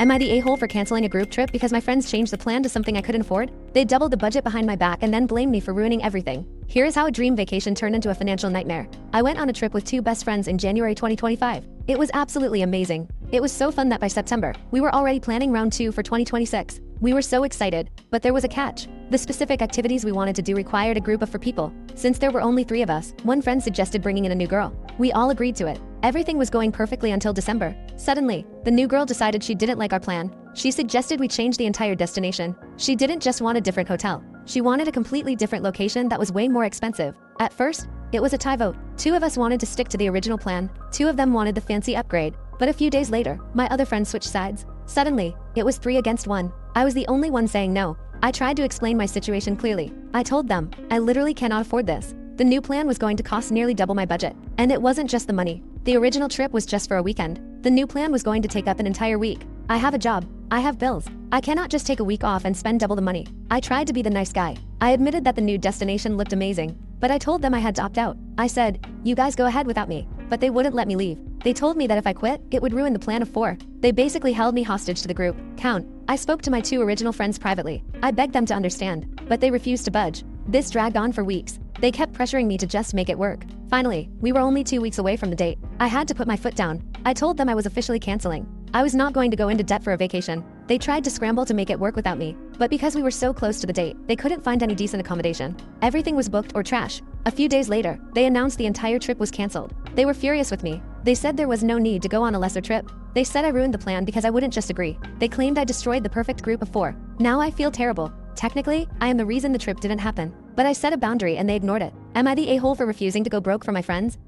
Am I the a-hole for canceling a group trip because my friends changed the plan to something I couldn't afford? They doubled the budget behind my back and then blamed me for ruining everything. Here is how a dream vacation turned into a financial nightmare. I went on a trip with two best friends in January 2025. It was absolutely amazing. It was so fun that by September, we were already planning round 2 for 2026. We were so excited, but there was a catch. The specific activities we wanted to do required a group of 4 people. Since there were only 3 of us, one friend suggested bringing in a new girl. We all agreed to it. Everything was going perfectly until December. Suddenly, the new girl decided she didn't like our plan. She suggested we change the entire destination. She didn't just want a different hotel. She wanted a completely different location that was way more expensive. At first, it was a tie vote. 2 of us wanted to stick to the original plan. 2 of them wanted the fancy upgrade. But a few days later, my other friend switched sides. Suddenly, it was 3 against 1. I was the only one saying no. I tried to explain my situation clearly. I told them, I literally cannot afford this. The new plan was going to cost nearly double my budget. And it wasn't just the money. The original trip was just for a weekend. The new plan was going to take up an entire week. I have a job. I have bills. I cannot just take a week off and spend double the money. I tried to be the nice guy. I admitted that the new destination looked amazing. But I told them I had to opt out. I said, you guys go ahead without me. But they wouldn't let me leave. They told me that if I quit, it would ruin the plan of 4. They basically held me hostage to the group. Count. I spoke to my 2 original friends privately. I begged them to understand, but they refused to budge. This dragged on for weeks. They kept pressuring me to just make it work. Finally, we were only 2 weeks away from the date. I had to put my foot down. I told them I was officially canceling. I was not going to go into debt for a vacation. They tried to scramble to make it work without me, but because we were so close to the date, they couldn't find any decent accommodation. Everything was booked or trash. A few days later, they announced the entire trip was canceled. They were furious with me. They said there was no need to go on a lesser trip. They said I ruined the plan because I wouldn't just agree. They claimed I destroyed the perfect group of 4. Now I feel terrible. Technically, I am the reason the trip didn't happen. But I set a boundary and they ignored it. Am I the a-hole for refusing to go broke for my friends?